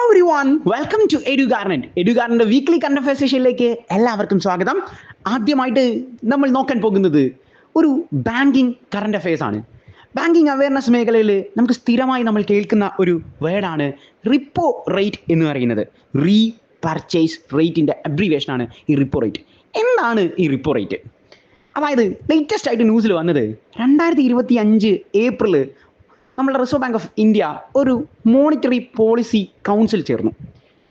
Every one welcome to എഡ്യൂഗാർഡന്റെ weekly current affair സെഷനിലേക്ക് എല്ലാവർക്കും സ്വാഗതം. ആദ്യമായിട്ട് നമ്മൾ നോക്കാൻ പോകുന്നത് ഒരു ബാങ്കിങ് കറണ്ട് അഫയേഴ്സ് ആണ്. ബാങ്കിങ് അവയർനെസ് മേഖലയിൽ നമുക്ക് സ്ഥിരമായി നമ്മൾ കേൾക്കുന്ന ഒരു വേർഡാണ് റിപ്പോ റേറ്റ് എന്ന് പറയുന്നത്. റീപർച്ചേസ് റേറ്റിന്റെ അബ്രീവേഷൻ ആണ് ഈ റിപ്പോ റേറ്റ്. എന്താണ് ഈ റിപ്പോ റേറ്റ്? അതായത് ലേറ്റസ്റ്റ് ആയിട്ട് ന്യൂസിൽ വന്നത് 2025 ഏപ്രിൽ നമ്മുടെ റിസർവ് ബാങ്ക് ഓഫ് ഇന്ത്യ ഒരു മോണിറ്ററി പോളിസി കൗൺസിൽ ചേർന്നു.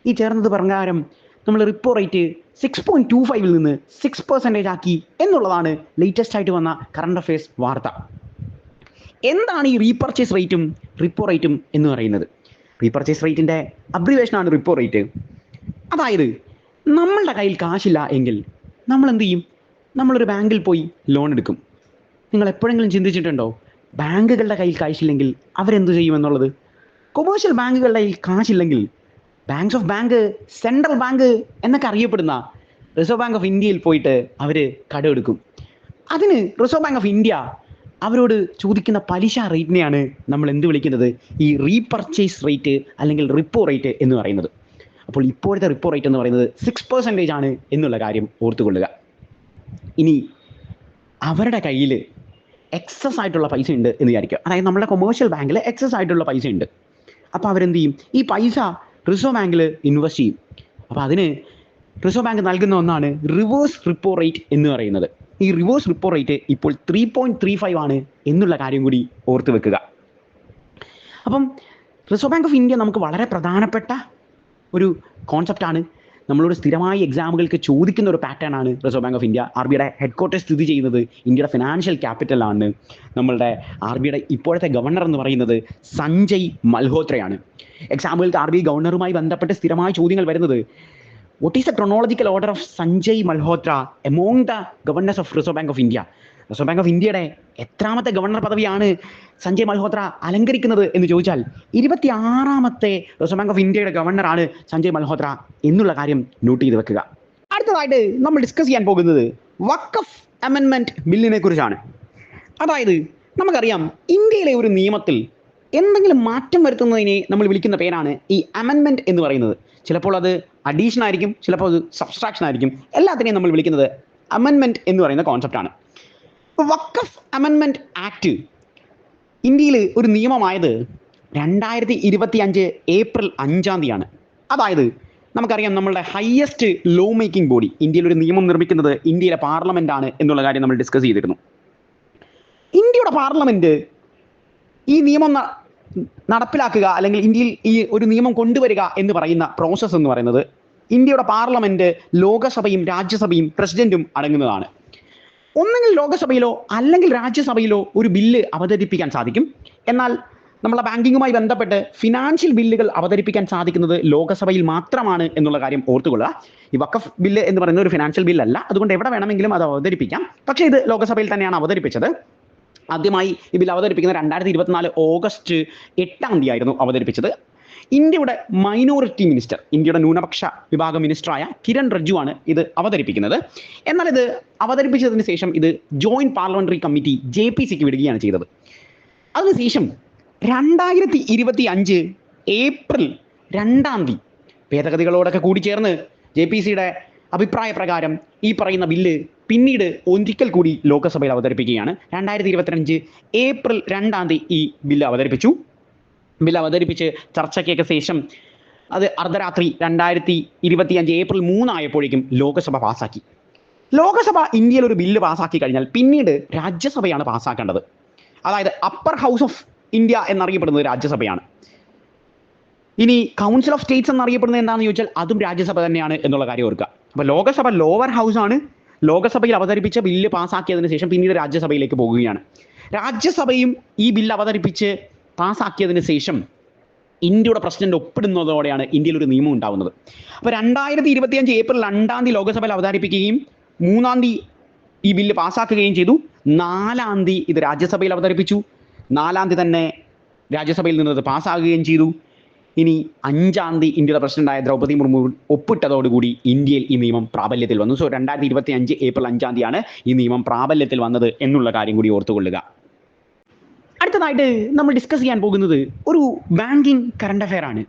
ഈ ചേർന്നത് പ്രകാരം നമ്മൾ റിപ്പോ റേറ്റ് 6.25 നിന്ന് 6% ആക്കി എന്നുള്ളതാണ് ലേറ്റസ്റ്റ് ആയിട്ട് വന്ന കറണ്ട് അഫയേഴ്സ് വാർത്ത. എന്താണ് ഈ റീപർച്ചേസ് റേറ്റും റിപ്പോ റേറ്റും എന്ന് പറയുന്നത്? റീപർച്ചേസ് റേറ്റിൻ്റെ അബ്രിവേഷനാണ് റിപ്പോ റേറ്റ്. അതായത് നമ്മളുടെ കയ്യിൽ കാശില്ല എങ്കിൽ നമ്മൾ എന്ത് ചെയ്യും? നമ്മളൊരു ബാങ്കിൽ പോയി ലോൺ എടുക്കും. നിങ്ങൾ എപ്പോഴെങ്കിലും ചിന്തിച്ചിട്ടുണ്ടോ ബാങ്കുകളുടെ കയ്യിൽ കാശില്ലെങ്കിൽ അവരെന്ത് ചെയ്യുമെന്നുള്ളത്? കൊമേഴ്ഷ്യൽ ബാങ്കുകളുടെ കയ്യിൽ കാശില്ലെങ്കിൽ ബാങ്ക് സെൻട്രൽ ബാങ്ക് എന്നൊക്കെ അറിയപ്പെടുന്ന റിസർവ് ബാങ്ക് ഓഫ് ഇന്ത്യയിൽ പോയിട്ട് അവർ കടമെടുക്കും. അതിന് റിസർവ് ബാങ്ക് ഓഫ് ഇന്ത്യ അവരോട് ചോദിക്കുന്ന പലിശ റേറ്റിനെയാണ് നമ്മൾ എന്ത് വിളിക്കുന്നത്? ഈ റീപർച്ചേസ് റേറ്റ് അല്ലെങ്കിൽ റിപ്പോ റേറ്റ് എന്ന് പറയുന്നത്. അപ്പോൾ ഇപ്പോഴത്തെ റിപ്പോ റേറ്റ് എന്ന് പറയുന്നത് 6% ആണ് എന്നുള്ള കാര്യം ഓർത്തുകൊള്ളുക. ഇനി അവരുടെ കയ്യിൽ എക്സസ് ആയിട്ടുള്ള പൈസ ഉണ്ട് എന്ന് വിചാരിക്കുക. അതായത് നമ്മുടെ കൊമേഴ്ഷ്യൽ ബാങ്കിൽ എക്സസ് ആയിട്ടുള്ള പൈസ ഉണ്ട്. അപ്പോൾ അവരെന്ത് ചെയ്യും? ഈ പൈസ റിസർവ് ബാങ്കിൽ ഇൻവെസ്റ്റ് ചെയ്യും. അപ്പോൾ അതിന് റിസർവ് ബാങ്ക് നൽകുന്ന ഒന്നാണ് റിവേഴ്സ് റിപ്പോ റേറ്റ് എന്ന് പറയുന്നത്. ഈ റിവേഴ്സ് റിപ്പോ റേറ്റ് ഇപ്പോൾ 3.35 ആണ് എന്നുള്ള കാര്യം കൂടി ഓർത്ത് വെക്കുക. അപ്പം റിസർവ് ബാങ്ക് ഓഫ് ഇന്ത്യ നമുക്ക് വളരെ പ്രധാനപ്പെട്ട ഒരു കോൺസെപ്റ്റാണ്. നമ്മളോട് സ്ഥിരമായി എക്സാമുകൾക്ക് ചോദിക്കുന്ന ഒരു പാറ്റേൺ ആണ് reserve bank of India. R ബിയുടെ ഹെഡ്ക്വാർട്ടേഴ്സ് സ്ഥിതി ചെയ്യുന്നത് ഇന്ത്യയുടെ ഫിനാൻഷ്യൽ ക്യാപിറ്റലാണ്. നമ്മളുടെ ആർ ബിയുടെ ഇപ്പോഴത്തെ ഗവർണർ എന്ന് പറയുന്നത് സഞ്ജയ് മൽഹോത്രയാണ്. എക്സാമുകൾക്ക് ആർ ബി ഗവർണറുമായി ബന്ധപ്പെട്ട് സ്ഥിരമായ ചോദ്യങ്ങൾ വരുന്നത്, what is the chronological order of Sanjay Malhotra among the governor's of reserve bank of India? Reserve bank of ഇന്ത്യയുടെ എത്രാമത്തെ ഗവർണർ പദവിയാണ് സഞ്ജയ് മൽഹോത്ര അലങ്കരിക്കുന്നത് എന്ന് ചോദിച്ചാൽ 26ാമത്തെ റിസർവ് ബാങ്ക് ഓഫ് ഇന്ത്യയുടെ ഗവർണറാണ് സഞ്ജയ് മൽഹോത്ര എന്നുള്ള കാര്യം നോട്ട് ചെയ്ത് വെക്കുക. അടുത്തതായിട്ട് നമ്മൾ ഡിസ്കസ് ചെയ്യാൻ പോകുന്നത് വഖഫ് അമെൻമെന്റ് ബില്ലിനെ കുറിച്ചാണ്. അതായത് നമുക്കറിയാം, ഇന്ത്യയിലെ ഒരു നിയമത്തിൽ എന്തെങ്കിലും മാറ്റം വരുത്തുന്നതിനെ നമ്മൾ വിളിക്കുന്ന പേരാണ് ഈ അമെൻമെന്റ് എന്ന് പറയുന്നത്. ചിലപ്പോൾ അത് അഡീഷൻ ആയിരിക്കും, ചിലപ്പോൾ അത് സബ്സ്ട്രാക്ഷൻ ആയിരിക്കും. എല്ലാത്തിനെയും നമ്മൾ വിളിക്കുന്നത് അമെൻമെന്റ് എന്ന് പറയുന്ന കോൺസെപ്റ്റാണ്. വഖഫ് അമെൻമെന്റ് ആക്ട് ഇന്ത്യയിൽ ഒരു നിയമമായത് 2025 ഏപ്രിൽ 5 അതായത് നമുക്കറിയാം, നമ്മളുടെ ഹയസ്റ്റ് ലോ മേക്കിംഗ് ബോഡി, ഇന്ത്യയിൽ ഒരു നിയമം നിർമ്മിക്കുന്നത് ഇന്ത്യയിലെ പാർലമെന്റ് ആണ് എന്നുള്ള കാര്യം നമ്മൾ ഡിസ്കസ് ചെയ്തിരുന്നു. ഇന്ത്യയുടെ പാർലമെന്റ് ഈ നിയമം നടപ്പിലാക്കുക അല്ലെങ്കിൽ ഇന്ത്യയിൽ ഈ ഒരു നിയമം കൊണ്ടുവരിക എന്ന് പറയുന്ന പ്രോസസ്സ് എന്ന് പറയുന്നത് ഇന്ത്യയുടെ പാർലമെന്റ് ലോകസഭയും രാജ്യസഭയും പ്രസിഡന്റും അടങ്ങുന്നതാണ്. ഒന്നെങ്കിൽ ലോകസഭയിലോ അല്ലെങ്കിൽ രാജ്യസഭയിലോ ഒരു ബില്ല് അവതരിപ്പിക്കാൻ സാധിക്കും. എന്നാൽ നമ്മളെ ബാങ്കിങ്ങുമായി ബന്ധപ്പെട്ട് ഫിനാൻഷ്യൽ ബില്ലുകൾ അവതരിപ്പിക്കാൻ സാധിക്കുന്നത് ലോകസഭയിൽ മാത്രമാണ് എന്നുള്ള കാര്യം ഓർത്തുകൊള്ളുക. ഈ വഖഫ് ബില്ല് എന്ന് പറയുന്ന ഒരു ഫിനാൻഷ്യൽ ബില്ലല്ല, അതുകൊണ്ട് എവിടെ വേണമെങ്കിലും അത് അവതരിപ്പിക്കാം. പക്ഷേ ഇത് ലോകസഭയിൽ തന്നെയാണ് അവതരിപ്പിച്ചത്. ആദ്യമായി ഈ ബില്ല് അവതരിപ്പിക്കുന്നത് 2024 ഓഗസ്റ്റ് 8 ആയിരുന്നു അവതരിപ്പിച്ചത്. ഇന്ത്യയുടെ മൈനോറിറ്റി മിനിസ്റ്റർ, ഇന്ത്യയുടെ ന്യൂനപക്ഷ വിഭാഗ മിനിസ്റ്ററായ കിരൺ റിജ്ജു ആണ് ഇത് അവതരിപ്പിക്കുന്നത്. എന്നാൽ ഇത് അവതരിപ്പിച്ചതിന് ശേഷം ഇത് ജോയിന്റ് പാർലമെന്ററി കമ്മിറ്റി JPCക്ക് വിടുകയാണ് ചെയ്തത്. അതിനുശേഷം 2025 ഏപ്രിൽ 2 ഭേദഗതികളോടൊക്കെ കൂടിച്ചേർന്ന് JPCയുടെ അഭിപ്രായ പ്രകാരം ഈ പറയുന്ന ബില്ല് പിന്നീട് ഒരിക്കൽ കൂടി ലോകസഭയിൽ അവതരിപ്പിക്കുകയാണ്. 2025 ഏപ്രിൽ 2 ഈ ബില്ല് അവതരിപ്പിച്ചു. ബില്ല് അവതരിപ്പിച്ച് ചർച്ചയ്ക്കൊക്കെ ശേഷം അത് അർദ്ധരാത്രി 2025 ഏപ്രിൽ 3 ആയപ്പോഴേക്കും ലോകസഭ പാസ്സാക്കി. ലോകസഭ ഇന്ത്യയിൽ ഒരു ബില്ല് പാസ്സാക്കി കഴിഞ്ഞാൽ പിന്നീട് രാജ്യസഭയാണ് പാസ്സാക്കേണ്ടത്. അതായത് അപ്പർ ഹൗസ് ഓഫ് ഇന്ത്യ എന്നറിയപ്പെടുന്നത് രാജ്യസഭയാണ്. ഇനി കൗൺസിൽ ഓഫ് സ്റ്റേറ്റ്സ് എന്നറിയപ്പെടുന്നത് എന്താണെന്ന് ചോദിച്ചാൽ അതും രാജ്യസഭ തന്നെയാണ് എന്നുള്ള കാര്യം ഓർക്കുക. അപ്പോൾ ലോകസഭ ലോവർ ഹൗസ് ആണ്. ലോകസഭയിൽ അവതരിപ്പിച്ച ബില്ല് പാസ്സാക്കിയതിന് ശേഷം പിന്നീട് രാജ്യസഭയിലേക്ക് പോകുകയാണ്. രാജ്യസഭയും ഈ ബില്ല് അവതരിപ്പിച്ച് പാസ്സാക്കിയതിന് ശേഷം ഇന്ത്യയുടെ പ്രസിഡന്റ് ഒപ്പിടുന്നതോടെയാണ് ഇന്ത്യയിൽ ഒരു നിയമം ഉണ്ടാവുന്നത്. അപ്പോൾ 2025 ഏപ്രിൽ 2 ലോകസഭയിൽ അവതരിപ്പിക്കുകയും 3 ഈ ബില്ല് പാസ്സാക്കുകയും ചെയ്തു. 4 ഇത് രാജ്യസഭയിൽ അവതരിപ്പിച്ചു. 4 തന്നെ രാജ്യസഭയിൽ നിന്ന് അത് പാസ്സാകുകയും ചെയ്തു. ഇനി 5 ഇന്ത്യയുടെ പ്രസിഡന്റായ ദ്രൗപദി മുർമു ഒപ്പിട്ടതോടുകൂടി ഇന്ത്യയിൽ ഈ നിയമം പ്രാബല്യത്തിൽ വന്നു. സോ 2025 ഏപ്രിൽ 5 ഈ നിയമം പ്രാബല്യത്തിൽ വന്നത് എന്നുള്ള കാര്യം കൂടി ഓർത്തുകൊള്ളുക. അടുത്തതായിട്ട് നമ്മൾ ഡിസ്കസ് ചെയ്യാൻ പോകുന്നത് ഒരു ബാങ്കിങ് കറണ്ട് അഫെയർ ആണ്.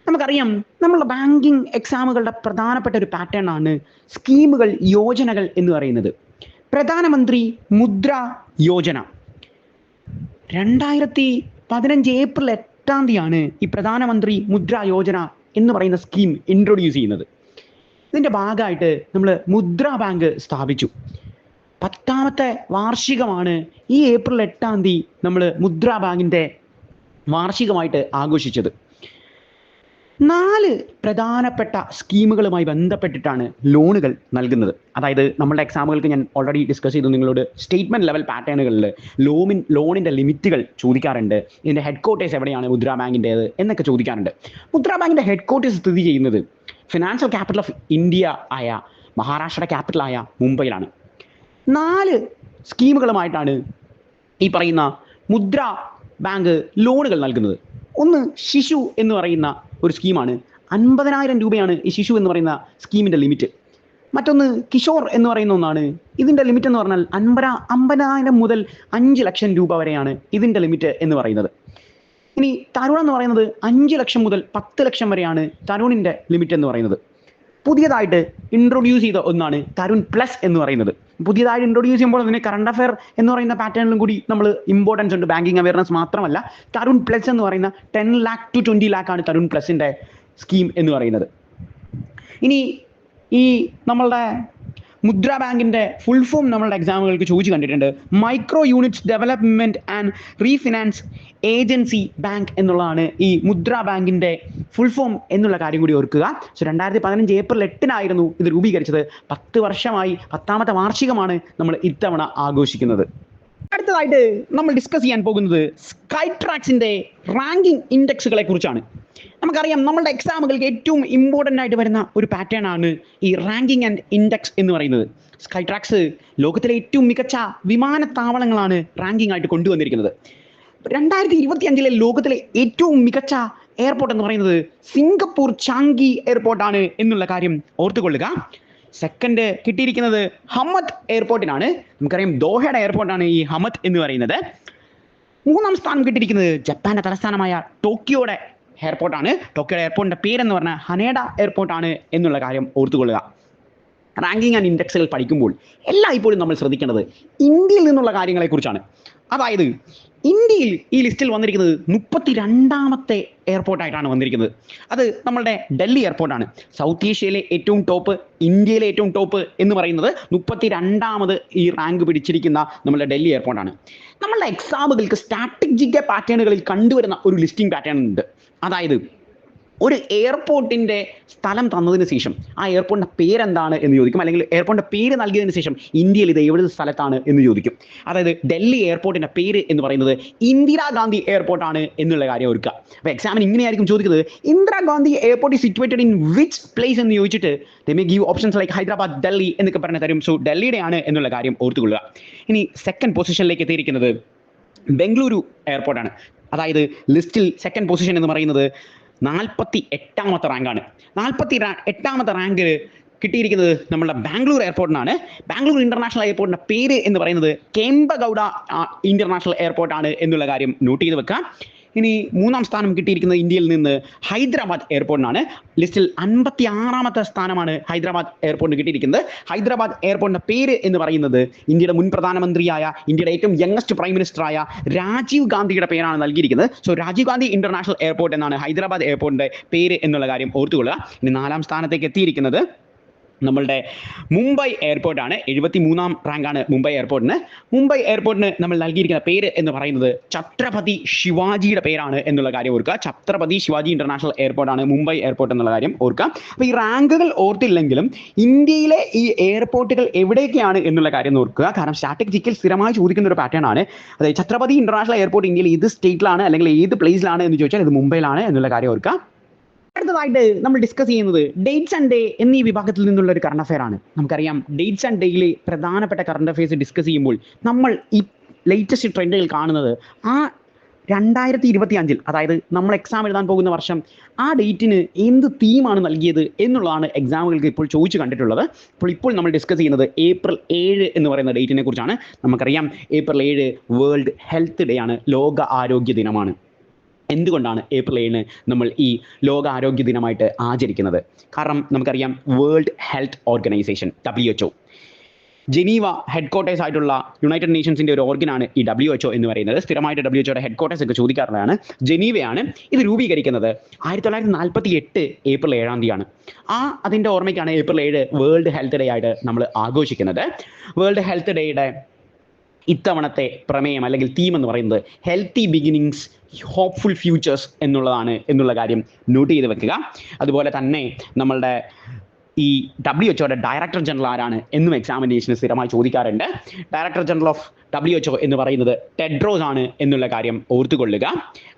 നമുക്കറിയാം നമ്മളുടെ ബാങ്കിങ് എക്സാമുകളുടെ പ്രധാനപ്പെട്ട ഒരു പാറ്റേൺ ആണ് സ്കീമുകൾ, യോജനകൾ എന്ന് പറയുന്നത്. പ്രധാനമന്ത്രി മുദ്ര യോജന 2015 ഏപ്രിൽ 8 ഈ പ്രധാനമന്ത്രി മുദ്ര യോജന എന്ന് പറയുന്ന സ്കീം ഇൻട്രൊഡ്യൂസ് ചെയ്യുന്നത്. ഇതിൻ്റെ ഭാഗമായിട്ട് നമ്മൾ മുദ്ര ബാങ്ക് സ്ഥാപിച്ചു. 10ാമത്തെ വാർഷികമാണ് ഈ ഏപ്രിൽ 8 നമ്മൾ മുദ്ര ബാങ്കിൻ്റെ വാർഷികമായിട്ട് ആഘോഷിച്ചത്. 4 പ്രധാനപ്പെട്ട സ്കീമുകളുമായി ബന്ധപ്പെട്ടിട്ടാണ് ലോണുകൾ നൽകുന്നത്. അതായത് നമ്മളുടെ എക്സാമുകൾക്ക് ഞാൻ ഓൾറെഡി ഡിസ്കസ് ചെയ്തു നിങ്ങളോട്. സ്റ്റേറ്റ്മെന്റ് ലെവൽ പാറ്റേണുകളിൽ ലോണിൻ്റെ ലിമിറ്റുകൾ ചോദിക്കാറുണ്ട്. ഇതിൻ്റെ ഹെഡ് ക്വാർട്ടേഴ്സ് എവിടെയാണ് മുദ്ര ബാങ്കിൻ്റേത് എന്നൊക്കെ ചോദിക്കാറുണ്ട്. മുദ്ര ബാങ്കിൻ്റെ ഹെഡ് ക്വാർട്ടേഴ്സ് സ്ഥിതി ചെയ്യുന്നത് ഫിനാൻഷ്യൽ ക്യാപിറ്റൽ ഓഫ് ഇന്ത്യ ആയ മഹാരാഷ്ട്രയുടെ ക്യാപിറ്റലായ മുംബൈയിലാണ്. 4 സ്കീമുകളുമായിട്ടാണ് ഈ പറയുന്ന മുദ്ര ബാങ്ക് ലോണുകൾ നൽകുന്നത്. ഒന്ന് ശിശു എന്ന് പറയുന്ന ഒരു സ്കീമാണ്. 50,000 രൂപയാണ് ഈ ശിശു എന്ന് പറയുന്ന സ്കീമിൻ്റെ ലിമിറ്റ്. മറ്റൊന്ന് കിഷോർ എന്ന് പറയുന്ന ഒന്നാണ്. ഇതിൻ്റെ ലിമിറ്റ് എന്ന് പറഞ്ഞാൽ 50,000 മുതൽ 5 ലക്ഷം രൂപ വരെയാണ് ഇതിൻ്റെ ലിമിറ്റ് എന്ന് പറയുന്നത്. ഇനി തരുൺ എന്ന് പറയുന്നത് 5 ലക്ഷം മുതൽ 10 ലക്ഷം വരെയാണ് തരുണിൻ്റെ ലിമിറ്റ് എന്ന് പറയുന്നത്. പുതിയതായിട്ട് ഇൻട്രൊഡ്യൂസ് ചെയ്ത ഒന്നാണ് തരുൺ പ്ലസ് എന്ന് പറയുന്നത്. പുതിയതായിട്ട് ഇൻട്രൊഡ്യൂസ് ചെയ്യുമ്പോൾ അതിന് കറണ്ട് അഫെയർ എന്ന് പറയുന്ന പാറ്റേണിലും കൂടി നമ്മൾ ഇമ്പോർട്ടൻസ് ഉണ്ട്. ബാങ്കിങ് അവയർനെസ് മാത്രമല്ല, തരുൺ പ്ലസ് എന്ന് പറയുന്ന 10 lakh to 20 lakh ആണ് തരുൺ പ്ലസിൻ്റെ സ്കീം എന്ന് പറയുന്നത്. ഇനി ഈ നമ്മളുടെ മുദ്ര ബാങ്കിൻ്റെ ഫുൾ ഫോം നമ്മളുടെ എക്സാമുകൾക്ക് ചോദിച്ചു കണ്ടിട്ടുണ്ട്. Micro units development and refinance agency bank എന്നുള്ളതാണ് ഈ മുദ്ര ബാങ്കിൻ്റെ ഫുൾ ഫോം എന്നുള്ള കാര്യം കൂടി ഓർക്കുക. 2015 ഏപ്രിൽ 8 ഇത് രൂപീകരിച്ചത്. 10 വർഷമായി, 10ാമത്തെ വാർഷികമാണ് നമ്മൾ ഇത്തവണ ആഘോഷിക്കുന്നത്. അടുത്തതായിട്ട് നമ്മൾ ഡിസ്കസ് ചെയ്യാൻ പോകുന്നത് സ്കൈട്രാക്സിൻ്റെ റാങ്കിങ് ഇൻഡെക്സുകളെ കുറിച്ചാണ്. നമുക്കറിയാം നമ്മളുടെ എക്സാമുകൾക്ക് ഏറ്റവും ഇമ്പോർട്ടൻ്റ് ആയിട്ട് വരുന്ന ഒരു പാറ്റേൺ ആണ് ഈ റാങ്കിങ് ആൻഡ് ഇൻഡെക്സ് എന്ന് പറയുന്നത്. സ്കൈട്രാക്സ് ലോകത്തിലെ ഏറ്റവും മികച്ച വിമാനത്താവളങ്ങളാണ് റാങ്കിങ് ആയിട്ട് കൊണ്ടുവന്നിരിക്കുന്നത്. 2025 ലോകത്തിലെ ഏറ്റവും മികച്ച എയർപോർട്ട് എന്ന് പറയുന്നത് സിംഗപ്പൂർ ചാങ്കി എയർപോർട്ടാണ് എന്നുള്ള കാര്യം ഓർത്തുകൊള്ളുക. സെക്കൻഡ് കിട്ടിയിരിക്കുന്നത് ഹമദ് എയർപോർട്ടിനാണ്. നമുക്കറിയാം ദോഹയുടെ എയർപോർട്ടാണ് ഈ ഹമദ് എന്ന് പറയുന്നത്. 3ാം സ്ഥാനം കിട്ടിയിരിക്കുന്നത് ജപ്പാന്റെ തലസ്ഥാനമായ ടോക്കിയോയുടെ എയർപോർട്ടാണ്. ടോക്കിയോ എയർപോർട്ടിൻ്റെ പേരെന്ന് പറഞ്ഞാൽ ഹനേഡ എയർപോർട്ടാണ് എന്നുള്ള കാര്യം ഓർത്തുകൊള്ളുക. റാങ്കിങ് ആൻഡ് ഇൻഡെക്സുകൾ പഠിക്കുമ്പോൾ എല്ലായ്പ്പോഴും നമ്മൾ ശ്രദ്ധിക്കേണ്ടത് ഇന്ത്യയിൽ നിന്നുള്ള കാര്യങ്ങളെക്കുറിച്ചാണ്. അതായത് ഇന്ത്യയിൽ ഈ ലിസ്റ്റിൽ വന്നിരിക്കുന്നത് 32ാമത്തെ എയർപോർട്ടായിട്ടാണ് വന്നിരിക്കുന്നത്. അത് നമ്മളുടെ ഡൽഹി എയർപോർട്ടാണ്. സൗത്ത് ഏഷ്യയിലെ ഏറ്റവും ടോപ്പ്, ഇന്ത്യയിലെ ഏറ്റവും ടോപ്പ് എന്ന് പറയുന്നത് 32ാമത് ഈ റാങ്ക് പിടിച്ചിരിക്കുന്ന നമ്മളുടെ ഡൽഹി എയർപോർട്ടാണ്. നമ്മളുടെ എക്സാമുകൾക്ക് സ്ട്രാറ്റജിക് പാറ്റേണുകളിൽ കണ്ടുവരുന്ന ഒരു ലിസ്റ്റിംഗ് പാറ്റേൺ ഉണ്ട്. അതായത് ഒരു എയർപോർട്ടിൻ്റെ സ്ഥലം തന്നതിന് ശേഷം ആ എയർപോർട്ടിൻ്റെ പേരെന്താണ് എന്ന് ചോദിക്കും, അല്ലെങ്കിൽ എയർപോർട്ടിൻ്റെ പേര് നൽകിയതിന് ശേഷം ഇന്ത്യയിൽ ഇത് എവിടെ സ്ഥലത്താണ് എന്ന് ചോദിക്കും. അതായത് ഡൽഹി എയർപോർട്ടിൻ്റെ പേര് എന്ന് പറയുന്നത് ഇന്ദിരാഗാന്ധി എയർപോർട്ടാണ് എന്നുള്ള കാര്യം ഓർക്കുക. അപ്പോൾ എക്സാമിന് ഇങ്ങനെയായിരിക്കും ചോദിക്കുന്നത്, Indira Gandhi airport is situated in which place എന്ന് ചോദിച്ചിട്ട് they may give options like Hyderabad, Delhi എന്നൊക്കെ പറഞ്ഞ് തരും. സോ ഡൽഹിയുടെ ആണ് എന്നുള്ള കാര്യം ഓർത്തുകൊള്ളുക. ഇനി സെക്കൻഡ് പൊസിഷനിലേക്ക് എത്തിയിരിക്കുന്നത് ബംഗളൂരു എയർപോർട്ടാണ്. അതായത് ലിസ്റ്റിൽ സെക്കൻഡ് പൊസിഷൻ എന്ന് പറയുന്നത് 48ാമത്തെ റാങ്കാണ്. 48ാമത്തെ റാങ്ക് കിട്ടിയിരിക്കുന്നത് നമ്മളുടെ ബാംഗ്ലൂർ എയർപോർട്ടിനാണ്. ബാംഗ്ലൂർ ഇന്റർനാഷണൽ എയർപോർട്ടിൻ്റെ പേര് എന്ന് പറയുന്നത് കെമ്പഗൌഡ ഇന്റർനാഷണൽ എയർപോർട്ടാണ് എന്നുള്ള കാര്യം നോട്ട് ചെയ്ത് വെക്കാം. ഇനി 3ാം സ്ഥാനം കിട്ടിയിരിക്കുന്നത് ഇന്ത്യയിൽ നിന്ന് ഹൈദരാബാദ് എയർപോർട്ടിനാണ്. ലിസ്റ്റിൽ 56ാമത്തെ സ്ഥാനമാണ് ഹൈദരാബാദ് എയർപോർട്ടിന് കിട്ടിയിരിക്കുന്നത്. ഹൈദരാബാദ് എയർപോർട്ടിൻ്റെ പേര് എന്ന് പറയുന്നത് ഇന്ത്യയുടെ മുൻ പ്രധാനമന്ത്രിയായ, ഇന്ത്യയുടെ ഏറ്റവും യങ്ങസ്റ്റ് പ്രൈം മിനിസ്റ്ററായ രാജീവ് ഗാന്ധിയുടെ പേരാണ് നൽകിയിരിക്കുന്നത്. So Rajiv Gandhi international airport എന്നാണ് ഹൈദരാബാദ് എയർപോർട്ടിൻ്റെ പേര് എന്നുള്ള കാര്യം ഓർത്തുകൊള്ളുക. ഇനി 4ാം സ്ഥാനത്തേക്ക് എത്തിയിരിക്കുന്നത് നമ്മളുടെ മുംബൈ എയർപോർട്ടാണ്. 73ാം റാങ്കാണ് മുംബൈ എയർപോർട്ടിന്. മുംബൈ എയർപോർട്ടിന് നമ്മൾ നൽകിയിരിക്കുന്ന പേര് എന്ന് പറയുന്നത് ഛത്രപതി ശിവാജിയുടെ പേരാണ് എന്നുള്ള കാര്യം ഓർക്കുക. ഛത്രപതി ശിവാജി ഇന്റർനാഷണൽ എയർപോർട്ടാണ് മുംബൈ എയർപോർട്ട് എന്നുള്ള കാര്യം ഓർക്കുക. അപ്പോൾ ഈ റാങ്കുകൾ ഓർത്തില്ലെങ്കിലും ഇന്ത്യയിലെ ഈ എയർപോർട്ടുകൾ എവിടെയൊക്കെയാണ് എന്നുള്ള കാര്യം ഓർക്കുക. കാരണം സ്ട്രാറ്റജിക്കൽ സ്ഥിരമായി ചോദിക്കുന്ന ഒരു പാറ്റേൺ ആണ്. അതായത് ഛത്രപതി ഇന്റർനാഷണൽ എയർപോർട്ട് ഇന്ത്യയിൽ ഏത് സ്റ്റേറ്റിലാണ് അല്ലെങ്കിൽ ഏത് പ്ലേസിലാണ് എന്ന് ചോദിച്ചാൽ ഇത് മുംബൈയിലാണ് എന്നുള്ള കാര്യം ഓർക്കുക. അടുത്തതായിട്ട് നമ്മൾ ഡിസ്കസ് ചെയ്യുന്നത് ഡേറ്റ്സ് ആൻഡ് ഡേ എന്നീ വിഭാഗത്തിൽ നിന്നുള്ള ഒരു കറണ്ട് അഫെയർ ആണ്. നമുക്കറിയാം ഡേറ്റ്സ് ആൻഡ് ഡേയിലെ പ്രധാനപ്പെട്ട കറണ്ട് അഫെയർസ് ഡിസ്കസ് ചെയ്യുമ്പോൾ നമ്മൾ ഈ ലേറ്റസ്റ്റ് ട്രെൻഡുകൾ കാണുന്നത് ആ 2025, അതായത് നമ്മൾ എക്സാം എഴുതാൻ പോകുന്ന വർഷം, ആ ഡേറ്റിന് എന്ത് തീമാണ് നൽകിയത് എന്നുള്ളതാണ് എക്സാമുകൾക്ക് ഇപ്പോൾ ചോദിച്ചു കണ്ടിട്ടുള്ളത്. ഇപ്പോൾ നമ്മൾ ഡിസ്കസ് ചെയ്യുന്നത് ഏപ്രിൽ 7 എന്ന് പറയുന്ന ഡേറ്റിനെ കുറിച്ചാണ്. നമുക്കറിയാം ഏപ്രിൽ 7 വേൾഡ് ഹെൽത്ത് ഡേ ആണ്, ലോക ആരോഗ്യ ദിനമാണ്. എന്തുകൊണ്ടാണ് ഏപ്രിൽ 7 നമ്മൾ ഈ ലോകാരോഗ്യ ദിനമായിട്ട് ആചരിക്കുന്നത്? കാരണം നമുക്കറിയാം world health organisation WHO, Geneva headquarters ആയിട്ടുള്ള യുണൈറ്റഡ് നേഷൻസിൻ്റെ ഒരു ഓർഗനാണ് ഈ WHO എന്ന് പറയുന്നത്. സ്ഥിരമായിട്ട് WHOയുടെ ഹെഡ്ക്വാർട്ടേഴ്സ് ഒക്കെ ചോദിക്കാറുള്ളതാണ്. ജനീവയാണ് ഇത് രൂപീകരിക്കുന്നത്. 1948 ഏപ്രിൽ 7 അതിൻ്റെ ഓർമ്മയ്ക്കാണ് ഏപ്രിൽ 7 വേൾഡ് ഹെൽത്ത് ഡേ ആയിട്ട് നമ്മൾ ആഘോഷിക്കുന്നത്. വേൾഡ് ഹെൽത്ത് ഡേയുടെ ഇത്തവണത്തെ പ്രമേയം അല്ലെങ്കിൽ തീം എന്ന് പറയുന്നത് ഹെൽത്തി ബിഗിനിങ്സ് ഹോപ്പ്ഫുൾ ഫ്യൂച്ചേഴ്സ് എന്നുള്ള കാര്യം നോട്ട് ചെയ്ത് വെക്കുക. അതുപോലെ തന്നെ നമ്മളുടെ ഈ WHO ഡയറക്ടർ ജനറൽ ആരാണ് എന്നും എക്സാമിനേഷന് സ്ഥിരമായി ചോദിക്കാറുണ്ട്. ഡയറക്ടർ ജനറൽ ഓഫ് WHO എന്ന് പറയുന്നത് ടെഡ്രോസ് ആണ് എന്നുള്ള കാര്യം ഓർത്തുകൊള്ളുക.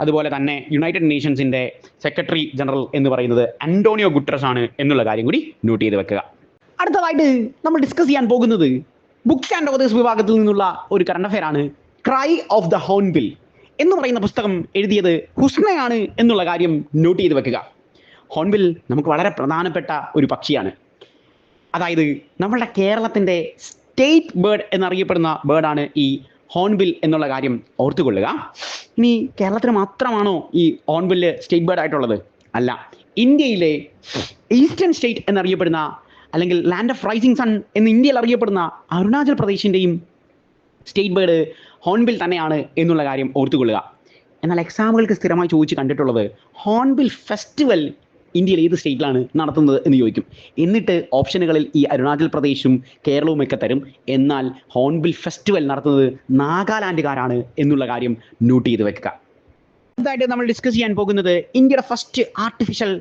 അതുപോലെ തന്നെ യുണൈറ്റഡ് നേഷൻസിൻ്റെ സെക്രട്ടറി ജനറൽ എന്ന് പറയുന്നത് അന്റോണിയോ ഗുട്ടറസ് ആണ് എന്നുള്ള കാര്യം കൂടി നോട്ട് ചെയ്ത് വെക്കുക. അടുത്തതായിട്ട് നമ്മൾ ഡിസ്കസ് ചെയ്യാൻ പോകുന്നത് ബുക്സ് ആൻഡ് ഓതേഴ്സ് വിഭാഗത്തിൽ നിന്നുള്ള ഒരു കറണ്ട് അഫെയർ ആണ്. ക്രൈ ഓഫ് ദ ഹോൺബിൽ എന്ന് പറയുന്ന പുസ്തകം എഴുതിയത് ഹുസ്നയാണ് എന്നുള്ള കാര്യം നോട്ട് ചെയ്ത് വെക്കുക. ഹോൺബിൽ നമുക്ക് വളരെ പ്രധാനപ്പെട്ട ഒരു പക്ഷിയാണ്. അതായത് നമ്മളുടെ കേരളത്തിൻ്റെ സ്റ്റേറ്റ് ബേർഡ് എന്നറിയപ്പെടുന്ന ബേർഡാണ് ഈ ഹോൺബിൽ എന്നുള്ള കാര്യം ഓർത്തുകൊള്ളുക. ഇനി കേരളത്തിന് മാത്രമാണോ ഈ ഹോൺബില്ല് സ്റ്റേറ്റ് ബേർഡ് ആയിട്ടുള്ളത്? അല്ല. ഇന്ത്യയിലെ ഈസ്റ്റേൺ സ്റ്റേറ്റ് എന്നറിയപ്പെടുന്ന അല്ലെങ്കിൽ ലാൻഡ് ഓഫ് റൈസിംഗ് സൺ എന്ന് ഇന്ത്യയിൽ അറിയപ്പെടുന്ന അരുണാചൽ പ്രദേശിൻ്റെയും സ്റ്റേറ്റ് ബേർഡ് ഹോൺബിൽ തന്നെയാണ് എന്നുള്ള കാര്യം ഓർത്തുകൊള്ളുക. എന്നാൽ എക്സാമുകൾക്ക് സ്ഥിരമായി ചോദിച്ച് കണ്ടിട്ടുള്ളത് ഹോൺബിൽ ഫെസ്റ്റിവൽ ഇന്ത്യയിൽ ഏത് സ്റ്റേറ്റിലാണ് നടത്തുന്നത് എന്ന് ചോദിക്കും. എന്നിട്ട് ഓപ്ഷനുകളിൽ ഈ അരുണാചൽ പ്രദേശും കേരളവും ഒക്കെ തരും. എന്നാൽ ഹോൺബിൽ ഫെസ്റ്റിവൽ നടത്തുന്നത് നാഗാലാൻഡുകാരാണ് എന്നുള്ള കാര്യം നോട്ട് ചെയ്ത് വെക്കുക. അടുത്തതായിട്ട് നമ്മൾ ഡിസ്കസ് ചെയ്യാൻ പോകുന്നത് ഇന്ത്യയുടെ ഫസ്റ്റ് ആർട്ടിഫിഷ്യൽ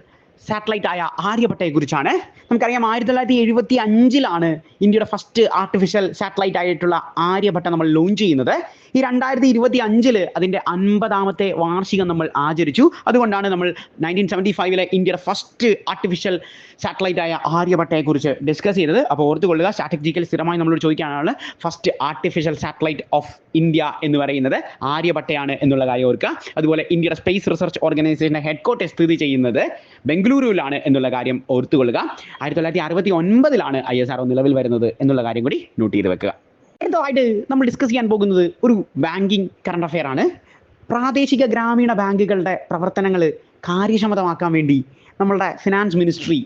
സാറ്റലൈറ്റ് ആയ ആര്യഭട്ടയെ കുറിച്ചാണ്. നമുക്കറിയാം 1975 ഇന്ത്യയുടെ ഫസ്റ്റ് ആർട്ടിഫിഷ്യൽ സാറ്റലൈറ്റ് ആയിട്ടുള്ള ആര്യഭട്ട നമ്മൾ ലോഞ്ച് ചെയ്യുന്നത്. ഈ 2025 അതിൻ്റെ 50ാമത്തെ വാർഷികം നമ്മൾ ആചരിച്ചു. അതുകൊണ്ടാണ് നമ്മൾ 1975 ഇന്ത്യയുടെ ഫസ്റ്റ് ആർട്ടിഫിഷ്യൽ സാറ്റലൈറ്റ് ആയ ആര്യഭട്ടയെക്കുറിച്ച് ഡിസ്കസ് ചെയ്തത്. അപ്പോൾ ഓർത്തുകൊള്ളുക, സ്ട്രാറ്റജിക്കൽ സ്ഥിരമായി നമ്മളോട് ചോദിക്കാനാണ് first artificial satellite of India എന്ന് പറയുന്നത് ആര്യഭട്ടയാണ് എന്നുള്ള കാര്യം ഓർക്കുക. അതുപോലെ ഇന്ത്യയുടെ സ്പേസ് റിസർച്ച് ഓർഗനൈസേഷൻ്റെ ഹെഡ്ക്വാർട്ടേഴ്സ് സ്ഥിതി ചെയ്യുന്നത് ബംഗളൂരുവിലാണ് എന്നുള്ള കാര്യം ഓർത്തുകൊള്ളുക. 1969 ISRO നിലവിൽ വരുന്നത് എന്നുള്ള കാര്യം കൂടി നോട്ട് ചെയ്ത് വെക്കുക. അടുത്തതായിട്ട് നമ്മൾ ഡിസ്കസ് ചെയ്യാൻ പോകുന്നത് ഒരു ബാങ്കിങ് കറണ്ട് അഫെയർ ആണ്. പ്രാദേശിക ഗ്രാമീണ ബാങ്കുകളുടെ പ്രവർത്തനങ്ങൾ കാര്യക്ഷമതമാക്കാൻ വേണ്ടി നമ്മളുടെ ഫിനാൻസ് മിനിസ്ട്രി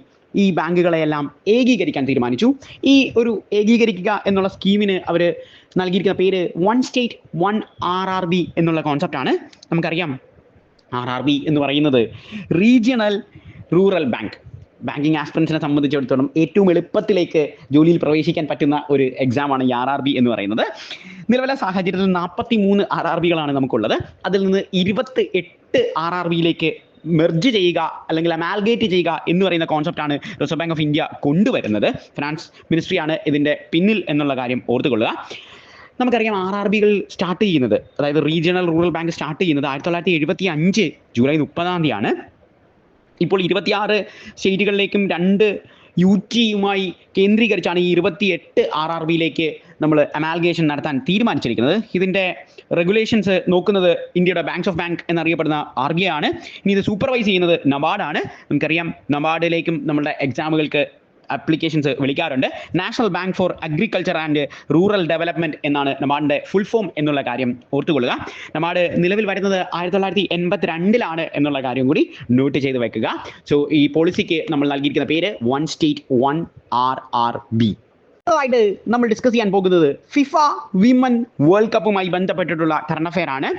ഈ ബാങ്കുകളെയെല്ലാം ഏകീകരിക്കാൻ തീരുമാനിച്ചു. ഈ ഒരു ഏകീകരിക്കുക എന്നുള്ള സ്കീമിന് അവർ നൽകിയിരിക്കുന്ന പേര് വൺ സ്റ്റേറ്റ് വൺ RRB എന്നുള്ള കോൺസെപ്റ്റാണ്. നമുക്കറിയാം RRB എന്ന് പറയുന്നത് റീജിയണൽ റൂറൽ ബാങ്ക്. ബാങ്കിങ് ആസ്പിറൻസിനെ സംബന്ധിച്ചിടത്തോളം ഏറ്റവും എളുപ്പത്തിലേക്ക് ജോലിയിൽ പ്രവേശിക്കാൻ പറ്റുന്ന ഒരു എക്സാമാണ് ഈ RRB എന്ന് പറയുന്നത്. നിലവിലെ സാഹചര്യത്തിൽ 43 RRBകളാണ് നമുക്കുള്ളത്. അതിൽ നിന്ന് 28 RRBയിലേക്ക് മെർജ് ചെയ്യുക അല്ലെങ്കിൽ അമാൽഗേറ്റ് ചെയ്യുക എന്ന് പറയുന്ന കോൺസെപ്റ്റാണ് റിസർവ് ബാങ്ക് ഓഫ് ഇന്ത്യ കൊണ്ടുവരുന്നത്. ഫിനാൻസ് മിനിസ്ട്രിയാണ് ഇതിൻ്റെ പിന്നിൽ എന്നുള്ള കാര്യം ഓർത്തുകൊള്ളുക. നമുക്കറിയാം RRBകൾ സ്റ്റാർട്ട് ചെയ്യുന്നത്, അതായത് റീജിയണൽ റൂറൽ ബാങ്ക് സ്റ്റാർട്ട് ചെയ്യുന്നത് 1975 ജൂലൈ 30 ഇപ്പോൾ 26 സ്റ്റേറ്റുകളിലേക്കും 2 UTയുമായി കേന്ദ്രീകരിച്ചാണ് ഈ 28 RRBയിലേക്ക് നമ്മൾ അമാൽഗേഷൻ നടത്താൻ തീരുമാനിച്ചിരിക്കുന്നത്. ഇതിൻ്റെ റെഗുലേഷൻസ് നോക്കുന്നത് ഇന്ത്യയുടെ ബാങ്ക്സ് ഓഫ് ബാങ്ക് എന്നറിയപ്പെടുന്ന RBI ആണ്. ഇനി ഇത് സൂപ്പർവൈസ് ചെയ്യുന്നത് നബാർഡാണ്. നമുക്കറിയാം നബാർഡിലേക്കും നമ്മളുടെ എക്സാമുകൾക്ക് അപ്ലിക്കേഷൻസ് വിളിക്കാറുണ്ട്. National bank for agriculture and rural development എന്നാണ് നബാർഡിൻ്റെ ഫുൾ ഫോം എന്നുള്ള കാര്യം ഓർത്തുകൊള്ളുക. നബാർഡ് നിലവിൽ വരുന്നത് 1982 എന്നുള്ള കാര്യം കൂടി നോട്ട് ചെയ്ത് വെക്കുക. സോ ഈ പോളിസിക്ക് നമ്മൾ നൽകിയിരിക്കുന്ന പേര് വൺ സ്റ്റേറ്റ് വൺ RRB. ആയിട്ട് നമ്മൾ ഡിസ്കസ് ചെയ്യാൻ പോകുന്നത് ഫിഫ വിമൻ വേൾഡ് കപ്പുമായി ബന്ധപ്പെട്ടിട്ടുള്ള കറണ്ട് അഫെയർ ആണ്.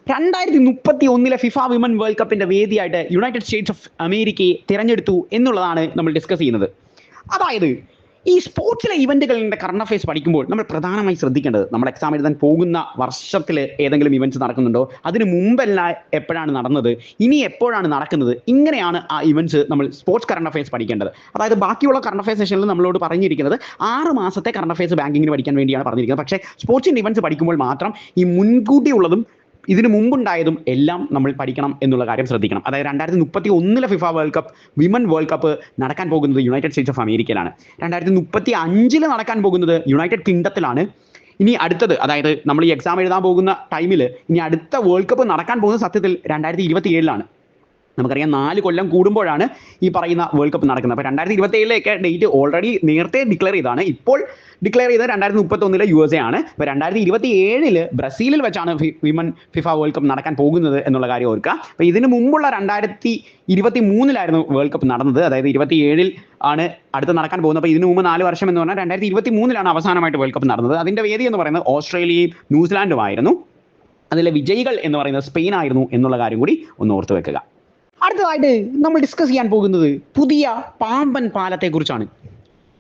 2031 ഫിഫ വിമൻ വേൾഡ് കപ്പിൻ്റെ വേദിയായിട്ട് യുണൈറ്റഡ് സ്റ്റേറ്റ്സ് ഓഫ് അമേരിക്കയെ തിരഞ്ഞെടുത്തു എന്നുള്ളതാണ് നമ്മൾ ഡിസ്കസ് ചെയ്യുന്നത്. അതായത് ഈ സ്പോർട്സിലെ ഇവൻറ്റുകളുടെ കറണ്ട് അഫെയർസ് പഠിക്കുമ്പോൾ നമ്മൾ പ്രധാനമായി ശ്രദ്ധിക്കേണ്ടത് നമ്മൾ എക്സാം എഴുതാൻ പോകുന്ന വർഷത്തിൽ ഏതെങ്കിലും ഇവൻറ്റ്സ് നടക്കുന്നുണ്ടോ, അതിന് മുമ്പല്ല എപ്പോഴാണ് നടന്നത്, ഇനി എപ്പോഴാണ് നടക്കുന്നത്, ഇങ്ങനെയാണ് ആ ഇവൻറ്റ്സ് നമ്മൾ സ്പോർട്സ് കറണ്ട് അഫെയർസ് പഠിക്കേണ്ടത്. അതായത് ബാക്കിയുള്ള കറണ്ട് അഫെയർസ് സെഷനിൽ നമ്മളോട് പറഞ്ഞിരിക്കുന്നത് 6 മാസത്തെ കറണ്ട് അഫെയർസ് ബാങ്കിങ്ങിന് പഠിക്കാൻ വേണ്ടിയാണ് പറഞ്ഞിരിക്കുന്നത്. പക്ഷേ സ്പോർട്സിൻ്റെ ഇവൻറ്റ്സ് പഠിക്കുമ്പോൾ മാത്രം ഈ മുൻകൂട്ടിയുള്ളതും ഇതിനു മുമ്പുണ്ടായതും എല്ലാം നമ്മൾ പഠിക്കണം എന്നുള്ള കാര്യം ശ്രദ്ധിക്കണം. അതായത് 2031 FIFA world cup women world cup നടക്കാൻ പോകുന്നത് യുണൈറ്റഡ് സ്റ്റേറ്റ്സ് ഓഫ് അമേരിക്കയിലാണ്. 2035 നടക്കാൻ പോകുന്നത് യുണൈറ്റഡ് കിങ്ഡത്തിലാണ്. ഇനി അടുത്തത്, അതായത് നമ്മൾ ഈ എക്സാം എഴുതാൻ പോകുന്ന ടൈമിൽ ഇനി അടുത്ത വേൾഡ് കപ്പ് നടക്കാൻ പോകുന്ന സത്യത്തിൽ 2027 നമുക്കറിയാം 4 കൊല്ലം കൂടുമ്പോഴാണ് ഈ പറയുന്ന വേൾഡ് കപ്പ് നടക്കുന്നത്. അപ്പോൾ 2027 ഡേറ്റ് ഓൾറെഡി നേരത്തെ ഡിക്ലെയർ ചെയ്താണ്. ഇപ്പോൾ ഡിക്ലെയർ ചെയ്തത് 2031 USA ആണ്. അപ്പോൾ 2027 ബ്രസീലിൽ വെച്ചാണ് വിമൻ ഫിഫ വേൾഡ് കപ്പ് നടക്കാൻ പോകുന്നത് എന്നുള്ള കാര്യം ഓർക്കുക. അപ്പോൾ ഇതിന് മുമ്പുള്ള 2023 വേൾഡ് കപ്പ് നടന്നത്. അതായത് 27 ആണ് അടുത്ത് നടക്കാൻ പോകുന്നത്. അപ്പോൾ ഇതിന് മുമ്പ് 4 വർഷം എന്ന് പറഞ്ഞാൽ 2023 അവസാനമായിട്ട് വേൾഡ് കപ്പ് നടന്നത്. അതിൻ്റെ വേദി എന്ന് പറയുന്നത് ഓസ്ട്രേലിയയും ന്യൂസിലാൻഡുമായിരുന്നു. അതിലെ വിജയികൾ എന്ന് പറയുന്നത് സ്പെയിൻ ആയിരുന്നു എന്നുള്ള കാര്യം കൂടി ഒന്ന് ഓർത്തു വെക്കുക. അടുത്തതായിട്ട് നമ്മൾ ഡിസ്കസ് ചെയ്യാൻ പോകുന്നത് പുതിയ പാമ്പൻ പാലത്തെക്കുറിച്ചാണ്.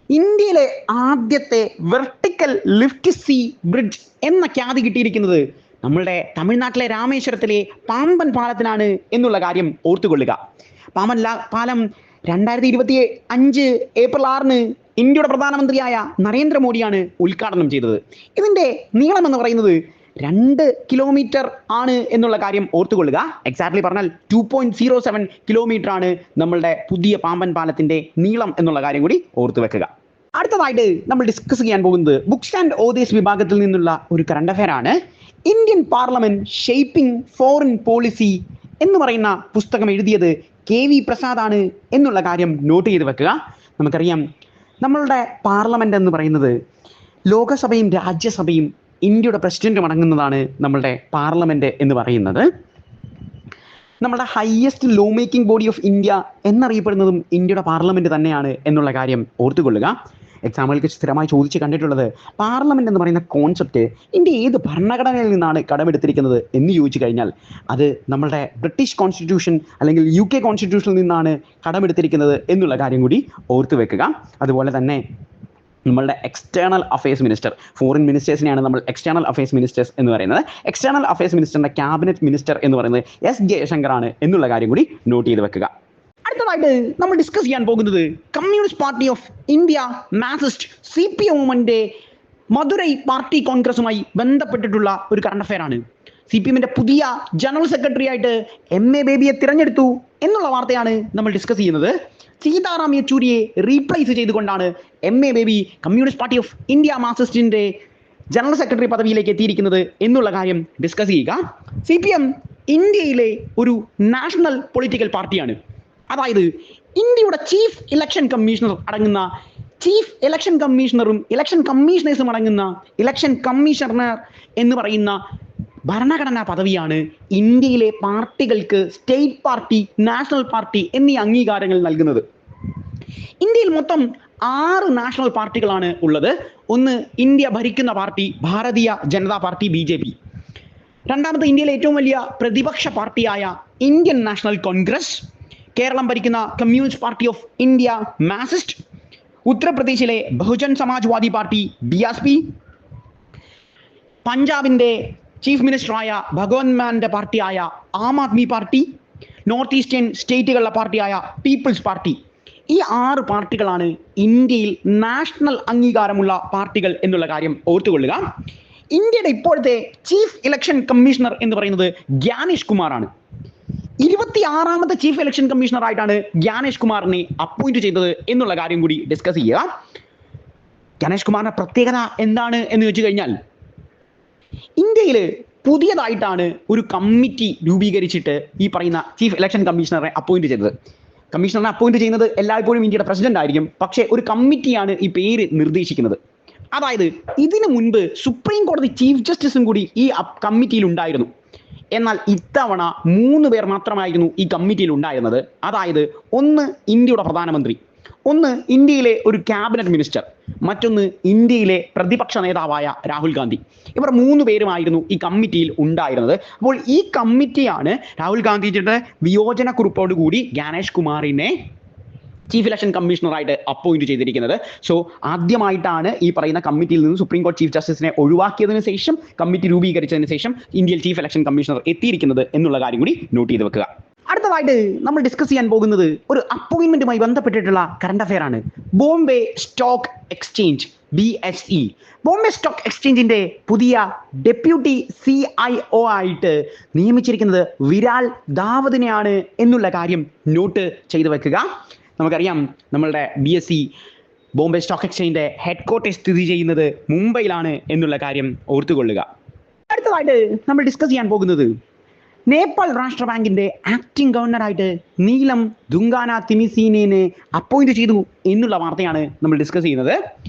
ഇന്ത്യയിലെ ആദ്യത്തെ വെർട്ടിക്കൽ ലിഫ്റ്റ് സീ ബ്രിഡ്ജ് എന്ന ഖ്യാതി കിട്ടിയിരിക്കുന്നത് നമ്മളുടെ തമിഴ്നാട്ടിലെ രാമേശ്വരത്തിലെ പാമ്പൻ പാലത്തിനാണ് എന്നുള്ള കാര്യം ഓർത്തുകൊള്ളുക. പാമ്പൻ പാലം 2025 ഏപ്രിൽ 6 ഇന്ത്യയുടെ പ്രധാനമന്ത്രിയായ നരേന്ദ്രമോദിയാണ് ഉദ്ഘാടനം ചെയ്തത്. ഇതിൻ്റെ നീളം എന്ന് പറയുന്നത് 2 കിലോമീറ്റർ ആണ് എന്നുള്ള കാര്യം ഓർത്തുകൊള്ളുക. എക്സാക്ട്ലി പറഞ്ഞാൽ 2.07 കിലോമീറ്റർ ആണ് നമ്മളുടെ പുതിയ പാമ്പൻ പാലത്തിന്റെ നീളം എന്നുള്ള കാര്യം കൂടി ഓർത്തു വെക്കുക. അടുത്തതായിട്ട് നമ്മൾ ഡിസ്കസ് ചെയ്യാൻ പോകുന്നത് ബുക്സ് ആൻഡ് ഓതേഴ്സ് വിഭാഗത്തിൽ നിന്നുള്ള ഒരു കറണ്ട് അഫെയർ ആണ്. Indian parliament shaping foreign policy എന്ന് പറയുന്ന പുസ്തകം എഴുതിയത് KV പ്രസാദ് ആണ് എന്നുള്ള കാര്യം നോട്ട് ചെയ്ത് വെക്കുക. നമുക്കറിയാം നമ്മളുടെ പാർലമെന്റ് എന്ന് പറയുന്നത് ലോകസഭയും രാജ്യസഭയും ഇന്ത്യയുടെ പ്രസിഡന്റും അടങ്ങുന്നതാണ് നമ്മളുടെ പാർലമെന്റ് എന്ന് പറയുന്നത്. നമ്മുടെ highest law making body of India എന്നറിയപ്പെടുന്നതും ഇന്ത്യയുടെ പാർലമെന്റ് തന്നെയാണ് എന്നുള്ള കാര്യം ഓർത്തുകൊള്ളുക. എക്സാമ്പിൾക്ക് സ്ഥിരമായി ചോദിച്ച് കണ്ടിട്ടുള്ളത് പാർലമെന്റ് എന്ന് പറയുന്ന കോൺസെപ്റ്റ് ഇന്ത്യ ഏത് ഭരണഘടനയിൽ നിന്നാണ് കടമെടുത്തിരിക്കുന്നത് എന്ന് ചോദിച്ചു കഴിഞ്ഞാൽ അത് നമ്മളുടെ ബ്രിട്ടീഷ് കോൺസ്റ്റിറ്റ്യൂഷൻ അല്ലെങ്കിൽ UK കോൺസ്റ്റിറ്റ്യൂഷനിൽ നിന്നാണ് കടമെടുത്തിരിക്കുന്നത് എന്നുള്ള കാര്യം കൂടി ഓർത്തു വെക്കുക. അതുപോലെ തന്നെ നമ്മളുടെ എക്സ്റ്റേണൽ അഫയേഴ്സ് മിനിസ്റ്റർ, ഫോറിൻ മിനിസ്റ്റേഴ്സിനെയാണ് നമ്മൾ എക്സ്റ്റേണൽ അഫയേഴ്സ് മിനിസ്റ്റേഴ്സ് എന്ന് പറയുന്നത്. എക്സ്റ്റേണൽ അഫയേഴ്സ് മിനിസ്റ്ററിന്റെ ക്യാബിനറ്റ് മിനിസ്റ്റർ എന്ന് പറയുന്നത് S ജയശങ്കർ ആണ് എന്നുള്ള കാര്യം കൂടി നോട്ട് ചെയ്ത് വെക്കുക. അടുത്തതായിട്ട് നമ്മൾ ഡിസ്കസ് ചെയ്യാൻ പോകുന്നത് കമ്മ്യൂണിസ്റ്റ് പാർട്ടി ഓഫ് ഇന്ത്യ മാർക്സിസ്റ്റ് CPM മൂവ്മെന്റിന്റെ മധുരൈ പാർട്ടി കോൺഗ്രസുമായി ബന്ധപ്പെട്ടിട്ടുള്ള ഒരു കറണ്ട് അഫെയർ ആണ്. CPMന്റെ പുതിയ ജനറൽ സെക്രട്ടറി ആയിട്ട് MA ബേബിയെ തിരഞ്ഞെടുത്തു എന്നുള്ള വാർത്തയാണ് നമ്മൾ ഡിസ്കസ് ചെയ്യുന്നത്. സീതാറാം യെച്ചൂരിയെ റീപ്ലേസ് ചെയ്തുകൊണ്ടാണ് MA ബേബി കമ്മ്യൂണിസ്റ്റ് പാർട്ടി ഓഫ് ഇന്ത്യ മാർക്സിസ്റ്റിന്റെ ജനറൽ സെക്രട്ടറി പദവിയിലേക്ക് എത്തിയിരിക്കുന്നത് എന്നുള്ള കാര്യം ഡിസ്കസ് ചെയ്യുക. CPM ഇന്ത്യയിലെ ഒരു നാഷണൽ പൊളിറ്റിക്കൽ പാർട്ടിയാണ്. അതായത് ഇന്ത്യയുടെ ചീഫ് ഇലക്ഷൻ കമ്മീഷണർ അടങ്ങുന്ന ചീഫ് ഇലക്ഷൻ കമ്മീഷണറും ഇലക്ഷൻ കമ്മീഷണേഴ്സും അടങ്ങുന്ന ഇലക്ഷൻ കമ്മീഷണർ എന്ന് പറയുന്ന ഭരണഘടനാ പദവിയാണ് ഇന്ത്യയിലെ പാർട്ടികൾക്ക് സ്റ്റേറ്റ് പാർട്ടി, നാഷണൽ പാർട്ടി എന്നീ അംഗീകാരങ്ങൾ നൽകുന്നത്. ഇന്ത്യയിൽ മൊത്തം 6 നാഷണൽ പാർട്ടികളാണ് ഉള്ളത്. ഒന്ന് ഇന്ത്യ ഭരിക്കുന്ന party Bharatiya Janata party BJP. രണ്ടാമത്തെ ഇന്ത്യയിലെ ഏറ്റവും വലിയ പ്രതിപക്ഷ പാർട്ടിയായ ഇന്ത്യൻ നാഷണൽ കോൺഗ്രസ്. കേരളം ഭരിക്കുന്ന കമ്മ്യൂണിസ്റ്റ് പാർട്ടി ഓഫ് ഇന്ത്യ മാർക്സിസ്റ്റ്. ഉത്തർപ്രദേശിലെ ബഹുജൻ സമാജ്വാദി പാർട്ടി BSP. പഞ്ചാബിന്റെ ചീഫ് മിനിസ്റ്ററായ ഭഗവന്ത് മാന്റെ പാർട്ടിയായ ആം ആദ്മി പാർട്ടി. നോർത്ത് ഈസ്റ്റേൺ സ്റ്റേറ്റുകളുടെ പാർട്ടിയായ പീപ്പിൾസ് പാർട്ടി. ഈ 6 പാർട്ടികളാണ് ഇന്ത്യയിൽ നാഷണൽ അംഗീകാരമുള്ള പാർട്ടികൾ എന്നുള്ള കാര്യം ഓർത്തുകൊള്ളുക. ഇന്ത്യയുടെ ഇപ്പോഴത്തെ ചീഫ് ഇലക്ഷൻ കമ്മീഷണർ എന്ന് പറയുന്നത് ഗ്യാനേഷ് കുമാറാണ്. 26ാമത്തെ ചീഫ് ഇലക്ഷൻ കമ്മീഷണർ ആയിട്ടാണ് ഗ്യാനേഷ് കുമാറിനെ അപ്പോയിന്റ് ചെയ്തത് എന്നുള്ള കാര്യം കൂടി ഡിസ്കസ് ചെയ്യുക. ഗ്യാനേഷ് കുമാറിന്റെ പ്രത്യേകത എന്താണ് എന്ന് വെച്ച് കഴിഞ്ഞാൽ ഇന്ത്യയിൽ പുതിയതായിട്ടാണ് ഒരു കമ്മിറ്റി രൂപീകരിച്ചിട്ട് ഈ പറയുന്ന ചീഫ് ഇലക്ഷൻ കമ്മീഷണറെ അപ്പോയിന്റ് ചെയ്തത്. കമ്മീഷണറെ അപ്പോയിന്റ് ചെയ്യുന്നത് എല്ലായ്പ്പോഴും ഇന്ത്യയുടെ പ്രസിഡന്റ് ആയിരിക്കും. പക്ഷേ ഒരു കമ്മിറ്റിയാണ് ഈ പേര് നിർദ്ദേശിക്കുന്നത്. അതായത് ഇതിനു മുൻപ് സുപ്രീം കോടതി ചീഫ് ജസ്റ്റിസും കൂടി ഈ കമ്മിറ്റിയിൽ ഉണ്ടായിരുന്നു. എന്നാൽ ഇത്തവണ 3 പേർ മാത്രമായിരുന്നു ഈ കമ്മിറ്റിയിൽ ഉണ്ടായിരുന്നത്. അതായത് ഒന്ന് ഇന്ത്യയുടെ പ്രധാനമന്ത്രി, ഒന്ന് ഇന്ത്യയിലെ ഒരു ക്യാബിനറ്റ് മിനിസ്റ്റർ, മറ്റൊന്ന് ഇന്ത്യയിലെ പ്രതിപക്ഷ നേതാവായ രാഹുൽ ഗാന്ധി. ഇവർ 3 പേരുമായിരുന്നു ഈ കമ്മിറ്റിയിൽ ഉണ്ടായിരുന്നത്. അപ്പോൾ ഈ കമ്മിറ്റിയാണ് രാഹുൽ ഗാന്ധിജിയുടെ വിയോജനക്കുറിപ്പോടുകൂടി ഗ്യാനേഷ് കുമാറിനെ ചീഫ് ഇലക്ഷൻ കമ്മീഷണറായിട്ട് അപ്പോയിന്റ് ചെയ്തിരിക്കുന്നത്. സോ ആദ്യമായിട്ടാണ് ഈ പറയുന്ന കമ്മിറ്റിയിൽ നിന്ന് സുപ്രീം കോടതി ചീഫ് ജസ്റ്റിസിനെ ഒഴിവാക്കിയതിനു ശേഷം കമ്മിറ്റി രൂപീകരിച്ചതിന് ശേഷം ഇന്ത്യയിൽ ചീഫ് ഇലക്ഷൻ കമ്മീഷണർ എത്തിയിരിക്കുന്നത് എന്നുള്ള കാര്യം കൂടി നോട്ട് ചെയ്ത് വെക്കുക. അടുത്തതായിട്ട് നമ്മൾ ഡിസ്കസ് ചെയ്യാൻ പോകുന്നത് ഒരു അപ്പോയിന്റ്മെന്റുമായി ബന്ധപ്പെട്ടിട്ടുള്ള കറണ്ട് അഫെയർ ആണ്. ബോംബെ സ്റ്റോക്ക് എക്സ്ചേഞ്ച് BSE. ബോംബെ സ്റ്റോക്ക് എക്സ്ചേഞ്ചിന്റെ പുതിയ ഡെപ്യൂട്ടി CIO ആയിട്ട് നിയമിച്ചിരിക്കുന്നത് വിരാൽ ദാവദിനെയാണ് എന്നുള്ള കാര്യം നോട്ട് ചെയ്തു വെക്കുക. നമുക്കറിയാം നമ്മളുടെ BSE ബോംബെ സ്റ്റോക്ക് എക്സ്ചേഞ്ചിന്റെ ഹെഡ് ക്വാർട്ടേഴ്സ് സ്ഥിതി ചെയ്യുന്നത് മുംബൈയിലാണ് എന്നുള്ള കാര്യം ഓർത്തുകൊള്ളുക. അടുത്തതായിട്ട് നമ്മൾ ഡിസ്കസ് ചെയ്യാൻ പോകുന്നത് നേപ്പാൾ രാഷ്ട്ര ബാങ്കിന്റെ ആക്ടിംഗ് ഗവർണറായിട്ട് നീലം ദുംഗാന തിമിസീനെ അപ്പോയിന്റ് ചെയ്തു എന്നുള്ള വാർത്തയാണ് നമ്മൾ ഡിസ്കസ് ചെയ്യുന്നത്.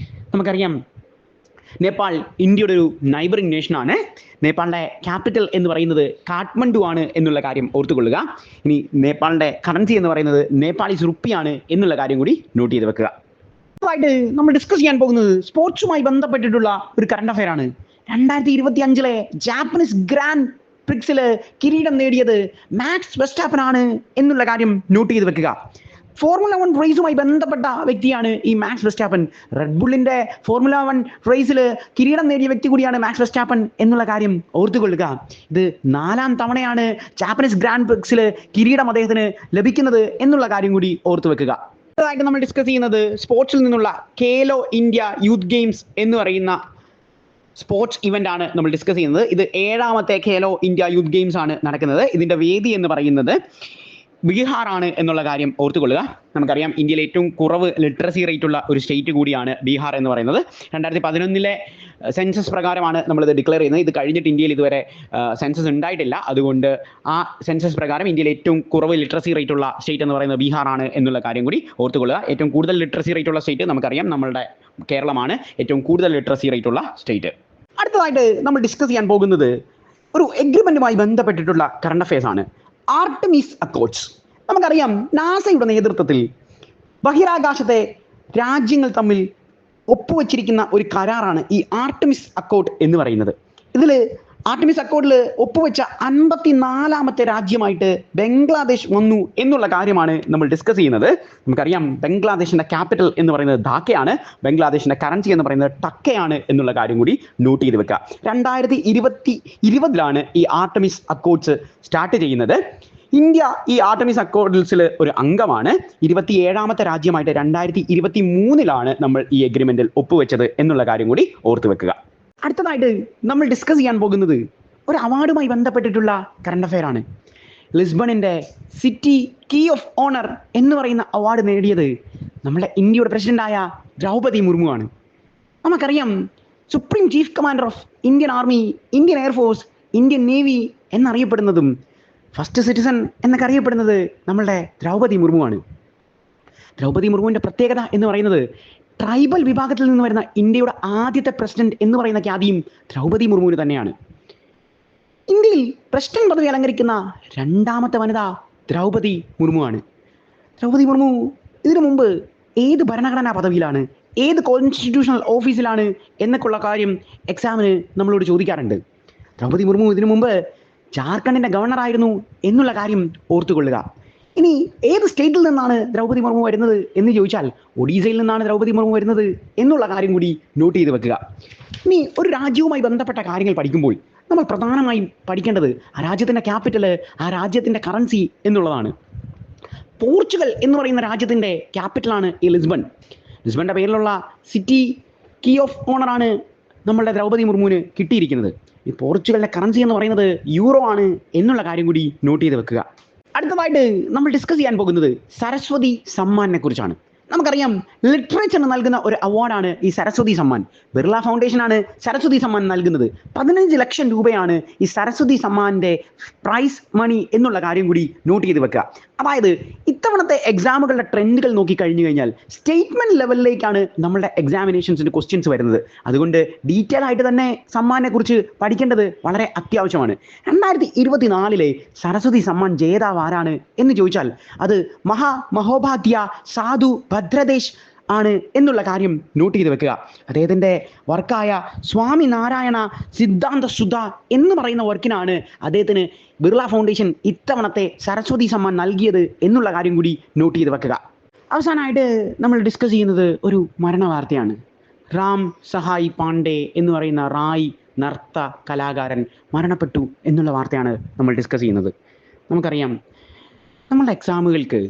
നമുക്കറിയാം നേപ്പാൾ ഇന്ത്യയുടെ ഒരു നൈബറിംഗ് നേഷനാണ്. നേപ്പാളിന്റെ ക്യാപിറ്റൽ എന്ന് പറയുന്നത് കാഠ്മണ്ഡു ആണ് എന്നുള്ള കാര്യം ഓർത്തുകൊള്ളുക. ഇനി നേപ്പാളിന്റെ കറൻസി എന്ന് പറയുന്നത് നേപ്പാളീസ് റുപ്പിയാണ് എന്നുള്ള കാര്യം കൂടി നോട്ട് ചെയ്ത് വെക്കുക. ആയിട്ട് നമ്മൾ ഡിസ്കസ് ചെയ്യാൻ പോകുന്നത് സ്പോർട്സുമായി ബന്ധപ്പെട്ടിട്ടുള്ള ഒരു കറണ്ട് അഫയർ ആണ്. 2025 ജാപ്പനീസ് ഗ്രാൻഡ് പ്രിക്സില് കിരീടം നേടിയത് മാക്സ് വെസ്റ്റാപ്പൻ ആണ് എന്നുള്ള കാര്യം നോട്ട് ചെയ്ത് വെക്കുക. ഫോർമുല 1 റേസുമായി ബന്ധപ്പെട്ട വ്യക്തിയാണ് ഈ മാക്സ് വെസ്റ്റാപ്പൻ. റെഡ് ബുള്ളിന്റെ ഫോർമുല 1 റേസിൽ കിരീടം നേടിയ വ്യക്തി കൂടിയാണ് മാക്സ് വെസ്റ്റാപ്പൻ എന്നുള്ള കാര്യം ഓർത്തുകൊള്ളുക. ഇത് 4ാം തവണയാണ് ജാപ്പനീസ് ഗ്രാൻഡ് പ്രിക്സിൽ കിരീടം അദ്ദേഹത്തിന് ലഭിക്കുന്നത് എന്നുള്ള കാര്യം കൂടി ഓർത്തു വെക്കുക. അടുത്തതായിട്ട് നമ്മൾ ഡിസ്കസ് ചെയ്യുന്നത് സ്പോർട്സിൽ നിന്നുള്ള ഖേലോ ഇന്ത്യ യൂത്ത് ഗെയിംസ് എന്ന് പറയുന്ന സ്പോർട്സ് ഇവന്റ് ആണ് നമ്മൾ ഡിസ്കസ് ചെയ്യുന്നത്. ഇത് 7ാമത്തെ ഖേലോ ഇന്ത്യ യൂത്ത് ഗെയിംസ് ആണ് നടക്കുന്നത്. ഇതിന്റെ വേദി എന്ന് പറയുന്നത് ബീഹാർ ആണ് എന്നുള്ള കാര്യം ഓർത്തുകൊള്ളുക. നമുക്കറിയാം ഇന്ത്യയിൽ ഏറ്റവും കുറവ് ലിറ്ററസി റേറ്റ് ഉള്ള ഒരു സ്റ്റേറ്റ് കൂടിയാണ് ബീഹാർ എന്ന് പറയുന്നത്. 2011 സെൻസസ് പ്രകാരമാണ് നമ്മളിത് ഡിക്ലെയർ ചെയ്യുന്നത്. ഇത് കഴിഞ്ഞിട്ട് ഇന്ത്യയിൽ ഇതുവരെ സെൻസസ് ഉണ്ടായിട്ടില്ല. അതുകൊണ്ട് ആ സെൻസസ് പ്രകാരം ഇന്ത്യയിൽ ഏറ്റവും കുറവ് ലിറ്ററസി റേറ്റ് ഉള്ള സ്റ്റേറ്റ് എന്ന് പറയുന്നത് ബീഹാർ ആണ് എന്നുള്ള കാര്യം കൂടി ഓർത്തുകൊള്ളുക. ഏറ്റവും കൂടുതൽ ലിറ്ററസി റേറ്റ് ഉള്ള സ്റ്റേറ്റ് നമുക്കറിയാം നമ്മളുടെ കേരളമാണ് ഏറ്റവും കൂടുതൽ ലിറ്ററസി റേറ്റ് ഉള്ള സ്റ്റേറ്റ്. അടുത്തതായിട്ട് നമ്മൾ ഡിസ്കസ് ചെയ്യാൻ പോകുന്നത് ഒരു എഗ്രിമെന്റുമായി ബന്ധപ്പെട്ടിട്ടുള്ള കറണ്ട് അഫയേഴ്സ് ആണ്. Artemis accords. നമുക്കറിയാം നാസയുടെ നേതൃത്വത്തിൽ ബഹിരാകാശത്തെ രാജ്യങ്ങൾ തമ്മിൽ ഒപ്പുവെച്ചിരിക്കുന്ന ഒരു കരാറാണ് ഈ ആർട്ടിമിസ് അക്കോർഡ് എന്ന് പറയുന്നത്. ഇതിൽ ആർട്ടിമിസ് അക്കോർഡിൽ ഒപ്പുവെച്ച 54ാമത്തെ രാജ്യമായിട്ട് ബംഗ്ലാദേശ് വന്നു എന്നുള്ള കാര്യമാണ് നമ്മൾ ഡിസ്കസ് ചെയ്യുന്നത്. നമുക്കറിയാം ബംഗ്ലാദേശിന്റെ ക്യാപിറ്റൽ എന്ന് പറയുന്നത് ധാക്കയാണ്. ബംഗ്ലാദേശിന്റെ കറൻസി എന്ന് പറയുന്നത് ടക്കയാണ് എന്നുള്ള കാര്യം കൂടി നോട്ട് ചെയ്ത് വെക്കുക. 2020 ഈ ആർട്ടിമിസ് അക്കോർഡ്സ് സ്റ്റാർട്ട് ചെയ്യുന്നത്. ഇന്ത്യ ഈ ആർട്ടിമിസ് അക്കോർഡ്സിൽ ഒരു അംഗമാണ്. 27ാമത്തെ രാജ്യമായിട്ട് 2023 നമ്മൾ ഈ എഗ്രിമെന്റിൽ ഒപ്പുവെച്ചത് എന്നുള്ള കാര്യം കൂടി ഓർത്തു വെക്കുക. അടുത്തതായിട്ട് നമ്മൾ ഡിസ്കസ് ചെയ്യാൻ പോകുന്നത് ഒരു അവാർഡുമായി ബന്ധപ്പെട്ടിട്ടുള്ള കറണ്ട് അഫയർ ആണ്. ലിസ്ബണിന്റെ സിറ്റി കീ ഓഫ് ഓണർ എന്ന് പറയുന്ന അവാർഡ് നേടിയത് നമ്മുടെ ഇന്ത്യയുടെ പ്രസിഡന്റായ ദ്രൗപദി മുർമു ആണ്. നമുക്കറിയാം supreme chief commander of Indian army, Indian air force, Indian navy എന്നറിയപ്പെടുന്നതും ഫസ്റ്റ് സിറ്റിസൺ എന്നൊക്കെ അറിയപ്പെടുന്നത് നമ്മളുടെ ദ്രൗപദി മുർമു ആണ്. ദ്രൗപദി മുർമുവിന്റെ പ്രത്യേകത എന്ന് പറയുന്നത് ട്രൈബൽ വിഭാഗത്തിൽ നിന്ന് വരുന്ന ഇന്ത്യയുടെ ആദ്യത്തെ പ്രസിഡന്റ് എന്ന് പറയുന്ന ഖ്യാതിയും ദ്രൗപദി മുർമുവിന് തന്നെയാണ്. ഇന്ത്യയിൽ പ്രസിഡന്റ് പദവി അലങ്കരിക്കുന്ന 2ാമത്തെ വനിത ദ്രൗപദി മുർമു ആണ്. ദ്രൗപദി മുർമു ഇതിനു മുമ്പ് ഏത് ഭരണഘടനാ പദവിയിലാണ്, ഏത് കോൺസ്റ്റിറ്റ്യൂഷണൽ ഓഫീസിലാണ് എന്നൊക്കെയുള്ള കാര്യം എക്സാമിന് നമ്മളോട് ചോദിക്കാറുണ്ട്. ദ്രൗപദി മുർമു ഇതിനു മുമ്പ് ജാർഖണ്ഡിന്റെ ഗവർണർ ആയിരുന്നു എന്നുള്ള കാര്യം ഓർത്തുകൊള്ളുക. ഇനി ഏത് സ്റ്റേറ്റിൽ നിന്നാണ് ദ്രൗപദി മുർമു വരുന്നത് എന്ന് ചോദിച്ചാൽ ഒഡീസയിൽ നിന്നാണ് ദ്രൗപദി മുർമു വരുന്നത് എന്നുള്ള കാര്യം കൂടി നോട്ട് ചെയ്ത് വെക്കുക. ഇനി ഒരു രാജ്യവുമായി ബന്ധപ്പെട്ട കാര്യങ്ങൾ പഠിക്കുമ്പോൾ നമ്മൾ പ്രധാനമായും പഠിക്കേണ്ടത് ആ രാജ്യത്തിന്റെ ക്യാപിറ്റൽ, ആ രാജ്യത്തിന്റെ കറൻസി എന്നുള്ളതാണ്. പോർച്ചുഗൽ എന്ന് പറയുന്ന രാജ്യത്തിന്റെ ക്യാപിറ്റലാണ് ഈ ലിസ്ബൺ. ലിസ്ബന്റെ പേരിലുള്ള സിറ്റി കീ ഓഫ് ഓണറാണ് നമ്മളുടെ ദ്രൗപദി മുർമുവിന് കിട്ടിയിരിക്കുന്നത്. ഈ പോർച്ചുഗലിന്റെ കറൻസി എന്ന് പറയുന്നത് യൂറോ ആണ് എന്നുള്ള കാര്യം കൂടി നോട്ട് ചെയ്ത് വെക്കുക. അടുത്തതായിട്ട് നമ്മൾ ഡിസ്കസ് ചെയ്യാൻ പോകുന്നത് സരസ്വതി സമ്മാനിനെ കുറിച്ചാണ്. നമുക്കറിയാം ലിറ്ററേച്ചറിന് നൽകുന്ന ഒരു അവാർഡാണ് ഈ സരസ്വതി സമ്മാൻ. ബിർള ഫൗണ്ടേഷൻ ആണ് സരസ്വതി സമ്മാൻ നൽകുന്നത്. 15 ലക്ഷം രൂപയാണ് ഈ സരസ്വതി സമ്മാനിന്റെ പ്രൈസ് മണി എന്നുള്ള കാര്യം കൂടി നോട്ട് ചെയ്ത് വെക്കുക. അതായത് ഇത്തവണത്തെ എക്സാമുകളുടെ ട്രെൻഡുകൾ നോക്കി കഴിഞ്ഞു കഴിഞ്ഞാൽ സ്റ്റേറ്റ്മെന്റ് ലെവലിലേക്കാണ് നമ്മളുടെ എക്സാമിനേഷൻസിന്റെ ക്വസ്റ്റ്യൻസ് വരുന്നത്. അതുകൊണ്ട് ഡീറ്റെയിൽ ആയിട്ട് തന്നെ സമ്മാനെ കുറിച്ച് പഠിക്കേണ്ടത് വളരെ അത്യാവശ്യമാണ്. 2024 സരസ്വതി സമ്മാൻ ജേതാവ് ആരാണ് എന്ന് ചോദിച്ചാൽ അത് മഹോപാധ്യ സാധു ഭദ്രദേശ് ആണ് എന്നുള്ള കാര്യം നോട്ട് ചെയ്ത് വെക്കുക. അദ്ദേഹത്തിന്റെ വർക്കായ സ്വാമി നാരായണ സിദ്ധാന്ത സുധ എന്ന് പറയുന്ന വർക്കിനാണ് അദ്ദേഹത്തിന് ബിർള ഫൗണ്ടേഷൻ ഇത്തവണത്തെ സരസ്വതി സമ്മാൻ നൽകിയത് എന്നുള്ള കാര്യം കൂടി നോട്ട് ചെയ്ത് വെക്കുക. അവസാനമായിട്ട് നമ്മൾ ഡിസ്കസ് ചെയ്യുന്നത് ഒരു മരണ വാർത്തയാണ്. റാം സഹായ് പാണ്ഡെ എന്ന് പറയുന്ന റായ് നർത്ത കലാകാരൻ മരണപ്പെട്ടു എന്നുള്ള വാർത്തയാണ് നമ്മൾ ഡിസ്കസ് ചെയ്യുന്നത്. നമുക്കറിയാം നമ്മളുടെ എക്സാമുകൾക്ക്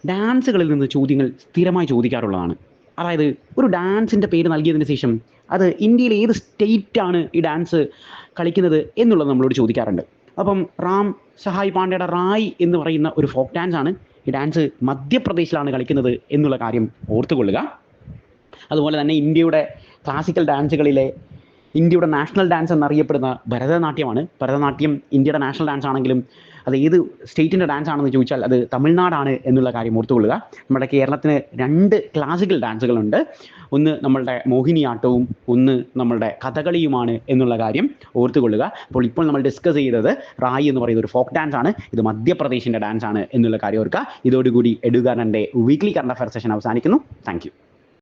ഡാൻസുകളിൽ നിന്ന് ചോദ്യങ്ങൾ സ്ഥിരമായി ചോദിക്കാറുള്ളതാണ്. അതായത് ഒരു ഡാൻസിൻ്റെ പേര് നൽകിയതിന് ശേഷം അത് ഇന്ത്യയിൽ ഏത് സ്റ്റേറ്റാണ് ഈ ഡാൻസ് കളിക്കുന്നത് എന്നുള്ളത് നമ്മളോട് ചോദിക്കാറുണ്ട്. അപ്പം റാം സഹായ് പാണ്ഡെയുടെ റായ് എന്ന് പറയുന്ന ഒരു ഫോക്ക് ഡാൻസ് ആണ്. ഈ ഡാൻസ് മധ്യപ്രദേശിലാണ് കളിക്കുന്നത് എന്നുള്ള കാര്യം ഓർത്തുകൊള്ളുക. അതുപോലെ തന്നെ ഇന്ത്യയുടെ ക്ലാസിക്കൽ ഡാൻസുകളിലെ ഇന്ത്യയുടെ നാഷണൽ ഡാൻസ് എന്നറിയപ്പെടുന്ന ഭരതനാട്യമാണ്. ഭരതനാട്യം ഇന്ത്യയുടെ നാഷണൽ ഡാൻസ് ആണെങ്കിലും അത് ഏത് സ്റ്റേറ്റിൻ്റെ ഡാൻസ് ആണെന്ന് ചോദിച്ചാൽ അത് തമിഴ്നാടാണ് എന്നുള്ള കാര്യം ഓർത്തുകൊള്ളുക. നമ്മുടെ കേരളത്തിന് 2 ക്ലാസിക്കൽ ഡാൻസുകളുണ്ട്. ഒന്ന് നമ്മളുടെ മോഹിനിയാട്ടവും ഒന്ന് നമ്മളുടെ കഥകളിയുമാണ് എന്നുള്ള കാര്യം ഓർത്തുകൊള്ളുക. അപ്പോൾ ഇപ്പോൾ നമ്മൾ ഡിസ്കസ് ചെയ്തത് റായി എന്ന് പറയുന്ന ഒരു ഫോക്ക് ഡാൻസ് ആണ്. ഇത് മധ്യപ്രദേശിൻ്റെ ഡാൻസ് ആണ് എന്നുള്ള കാര്യം ഓർക്കുക. ഇതോടുകൂടി എഡ്യൂകാരൻ്റെ വീക്ക്ലി കറണ്ട് അഫയർ സെഷൻ അവസാനിക്കുന്നു. Thank you.